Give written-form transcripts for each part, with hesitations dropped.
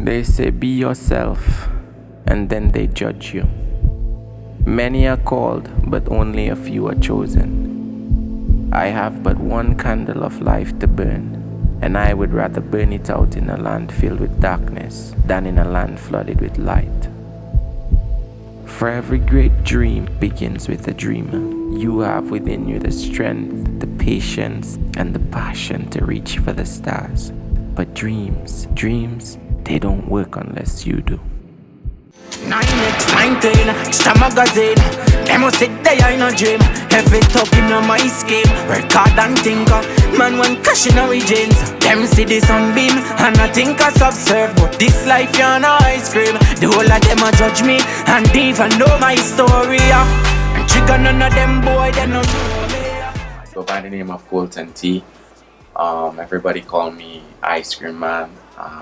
They say be yourself, and then they judge you. Many are called, but only a few are chosen. I have but one candle of life to burn, and I would rather burn it out in a land filled with darkness than in a land flooded with light. For every great dream begins with a dreamer. You have within you the strength, the patience, and the passion to reach for the stars. But dreams, they don't work unless you do. 9x19, extra magazine. Demo sit there in a dream. Every talk in my scheme. Record and think. Man want cash in our jeans. Them see the sunbeam and I think I observe. But this life you're no ice cream. The whole of them a judge me and they even know my story. And trigger none of them boy they no know me. I go by the name of ColtonT. Everybody call me Ice Cream Man.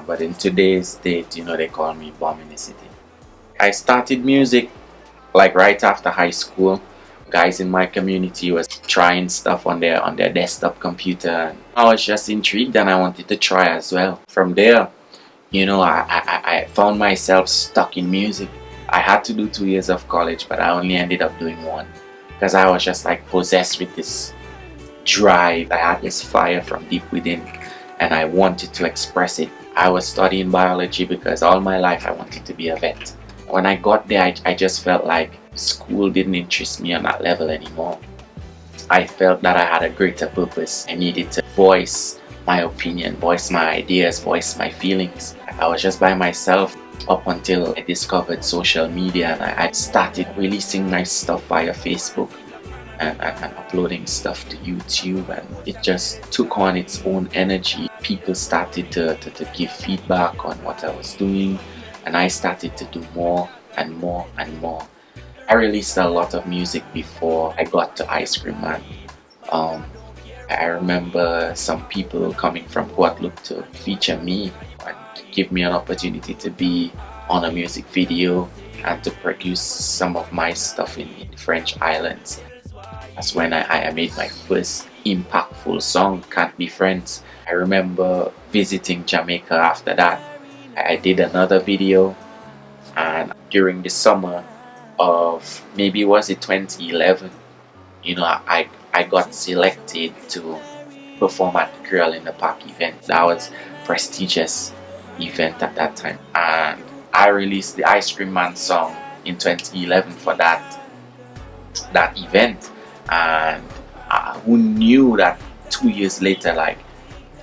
But in today's date, they call me Bomb in the City. I started music like right after high school. Guys in my community was trying stuff on their desktop computer, and I was just intrigued and I wanted to try as well. From there, I found myself stuck in music. I had to do 2 years of college, but I only ended up doing 1 because I was just like possessed with this drive. I had this fire from deep within and I wanted to express it. I was studying biology because all my life I wanted to be a vet. When I got there, I just felt like school didn't interest me on that level anymore. I felt that I had a greater purpose. I needed to voice my opinion, voice my ideas, voice my feelings. I was just by myself up until I discovered social media and I started releasing my stuff via Facebook and uploading stuff to YouTube, and it just took on its own energy. People started to give feedback on what I was doing, and I started to do more and more and more. I released a lot of music before I got to Ice Cream Man. I remember some people coming from Guadeloupe to feature me and give me an opportunity to be on a music video and to produce some of my stuff in the French islands. That's when I made my first impactful song, Can't Be Friends. I remember visiting Jamaica after that. I did another video, and during the summer of maybe was it 2011, I got selected to perform at the Girl in the Park event. That was prestigious event at that time, and I released the Ice Cream Man song in 2011 for that event. And who knew that 2 years later, like,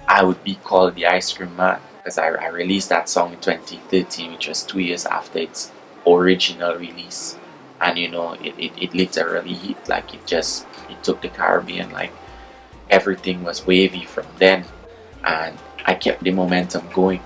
I would be called the Ice Cream Man, because I released that song in 2013, which was 2 years after its original release. And it literally hit, like it took the Caribbean, like everything was wavy from then, and I kept the momentum going.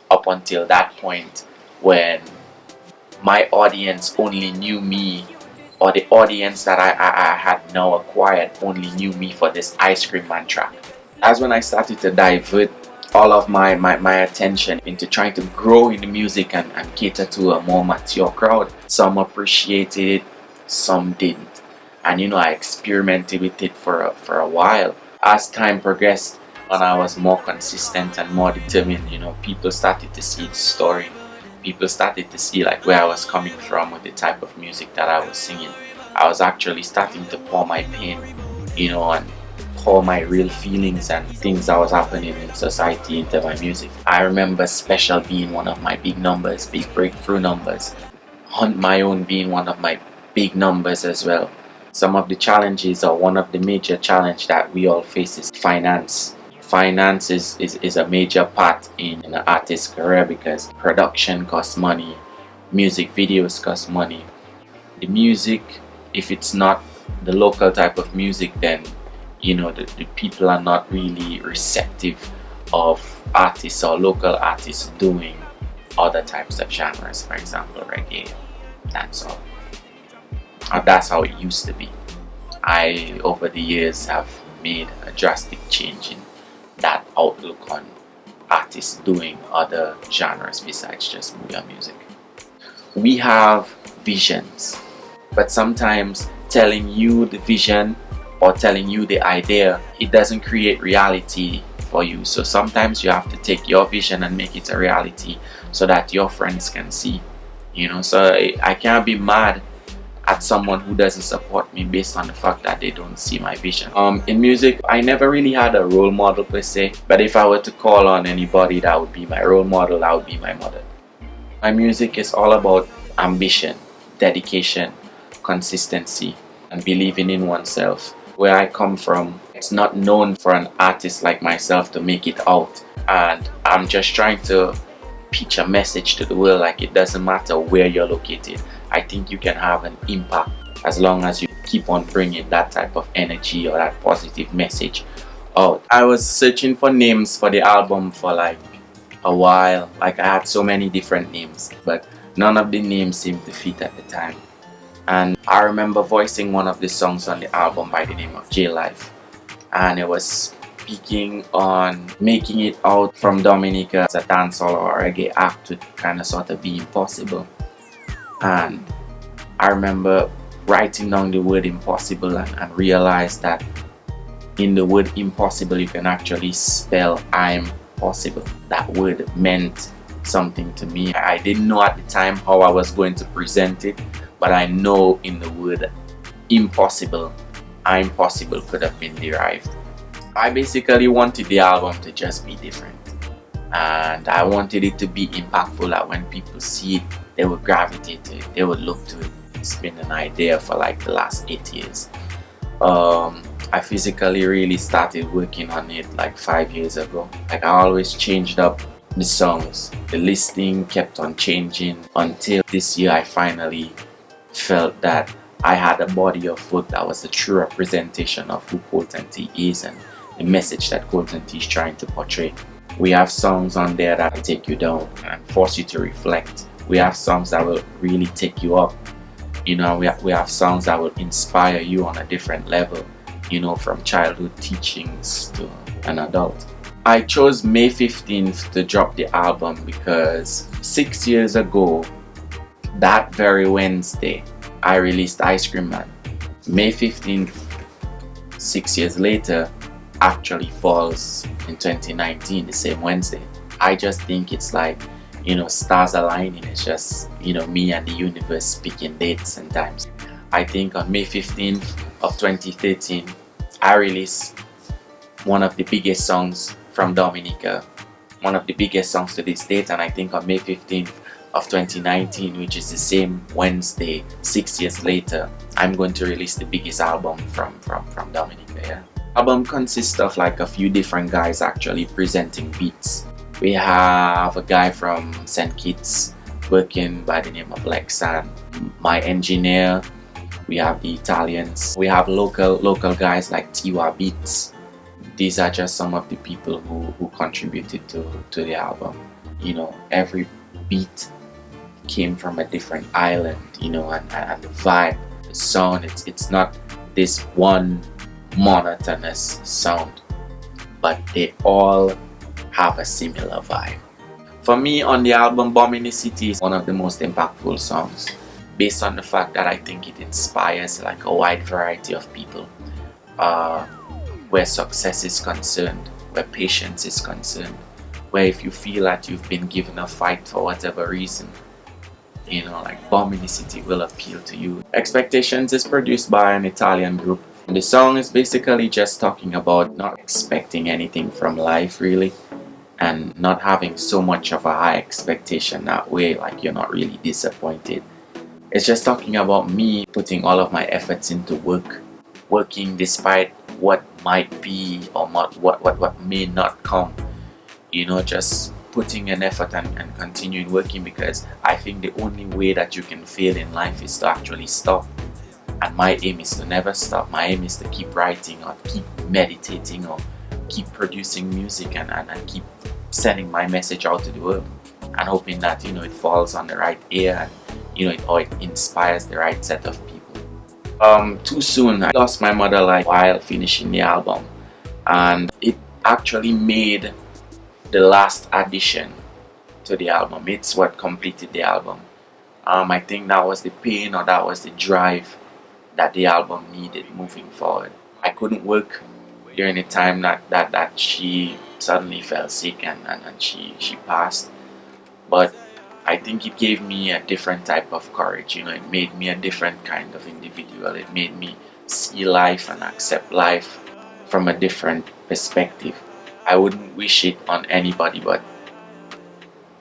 Up until that point, when my audience only knew me, or the audience that I had now acquired only knew me for this Ice Cream Man track. That's when I started to divert all of my attention into trying to grow in the music and cater to a more mature crowd. Some appreciated it, some didn't. And I experimented with it for a while. As time progressed, and I was more consistent and more determined, people started to see the story. People started to see like where I was coming from with the type of music that I was singing. I was actually starting to pour my pain, and pour my real feelings and things that was happening in society into my music. I remember Special being one of my big numbers, big breakthrough numbers. Hunt My Own being one of my big numbers as well. Some of the challenges, or one of the major challenge that we all face, is finance. Finance is a major part in an artist's career, because production costs money, music videos cost money. The music, if it's not the local type of music, then the people are not really receptive of artists or local artists doing other types of genres, for example reggae, dancehall. That's how it used to be. I over the years have made a drastic change in that outlook on artists doing other genres besides just movie music. We have visions, but sometimes telling you the vision or telling you the idea, it doesn't create reality for you. So sometimes you have to take your vision and make it a reality so that your friends can see, so I can't be mad at someone who doesn't support me based on the fact that they don't see my vision. In music, I never really had a role model per se, but if I were to call on anybody that would be my role model, that would be my mother. My music is all about ambition, dedication, consistency, and believing in oneself. Where I come from, it's not known for an artist like myself to make it out, and I'm just trying to pitch a message to the world. Like, it doesn't matter where you're located, I think you can have an impact as long as you keep on bringing that type of energy or that positive message out. I was searching for names for the album for like a while. Like, I had so many different names, but none of the names seemed to fit at the time. And I remember voicing one of the songs on the album by the name of J Life, and it was speaking on making it out from Dominica as a dancehall or reggae act would kind of sort of be impossible. And I remember writing down the word impossible and realized that in the word impossible you can actually spell I'm possible. That word meant something to me. I didn't know at the time how I was going to present it, but I know in the word impossible, I'm possible could have been derived. I basically wanted the album to just be different, and I wanted it to be impactful, that when people see it, they would gravitate to it, they would look to it. It's been an idea for like the last 8 years. I physically really started working on it like 5 years ago. Like, I always changed up the songs. The listing kept on changing until this year I finally felt that I had a body of work that was a true representation of who ColtonT is and the message that ColtonT is trying to portray. We have songs on there that take you down and force you to reflect. We have songs that will really take you up. We have songs that will inspire you on a different level, from childhood teachings to an adult. I chose May 15th to drop the album because 6 years ago, that very Wednesday, I released Ice Cream Man. May 15th, 6 years later, actually falls in 2019, the same Wednesday. I just think it's like, stars aligning. It's just, me and the universe picking dates and times. I think on May 15th of 2013, I released one of the biggest songs from Dominica, one of the biggest songs to this date, and I think on May 15th of 2019, which is the same Wednesday, 6 years later, I'm going to release the biggest album from Dominica. Yeah. Album consists of like a few different guys actually presenting beats. We have a guy from St. Kitts working by the name of Lexan, my engineer. We have the Italians. We have local guys like Tiwa Beats. These are just some of the people who contributed to the album. Every beat came from a different island, and the vibe, the sound, it's not this one monotonous sound, but they all have a similar vibe. For me, on the album, Bominicity is one of the most impactful songs, based on the fact that I think it inspires like a wide variety of people, where success is concerned, where patience is concerned, where if you feel that you've been given a fight for whatever reason, like Bominicity will appeal to you. Expectations is produced by an Italian group. The song is basically just talking about not expecting anything from life really, and not having so much of a high expectation that way, like you're not really disappointed. It's just talking about me putting all of my efforts into working despite what might be or what may not come. Just putting an effort and continuing working, because I think the only way that you can fail in life is to actually stop. And my aim is to never stop. My aim is to keep writing or keep meditating or keep producing music and keep sending my message out to the world, and hoping that it falls on the right ear and it inspires the right set of people. Too soon, I lost my mother like while finishing the album, and actually made the last addition to the album. It's what completed the album. I think that was the pain, or that was the drive that the album needed moving forward. I couldn't work during the time that she suddenly fell sick and she passed. But I think it gave me a different type of courage. It made me a different kind of individual. It made me see life and accept life from a different perspective. I wouldn't wish it on anybody, but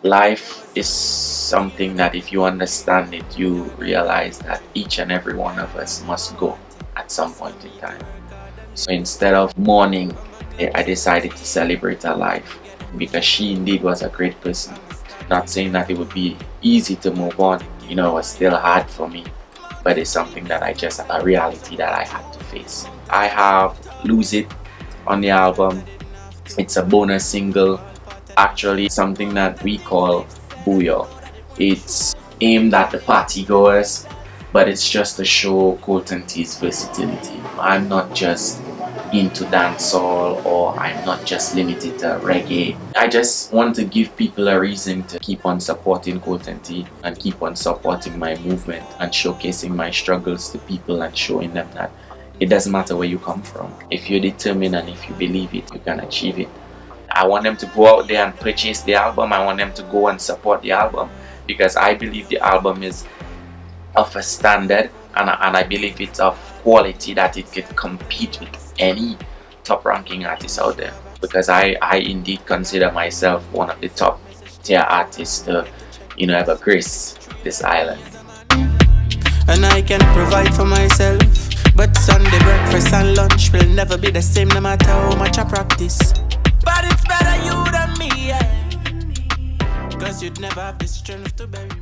life is something that if you understand it, you realize that each and every one of us must go at some point in time. So instead of mourning, I decided to celebrate her life, because she indeed was a great person. Not saying that it would be easy to move on, it was still hard for me, but it's something that a reality that I had to face. I have Lose It on the album. It's a bonus single, actually something that we call Booyah. It's aimed at the party goers, but it's just to show ColtonT's versatility. I'm not just into dancehall, or I'm not just limited to reggae. I just want to give people a reason to keep on supporting ColtonT and keep on supporting my movement and showcasing my struggles to people and showing them that it doesn't matter where you come from. If you're determined and if you believe it, you can achieve it. I want them to go out there and purchase the album. I want them to go and support the album, because I believe the album is of a standard, and I believe it's of quality that it could compete with any top ranking artist out there, because I indeed consider myself one of the top tier artists to ever grace this island. And I can provide for myself, but Sunday breakfast and lunch will never be the same, no matter how much I practice. But it's better you than me, yeah. Cause you'd never have the strength to bury me.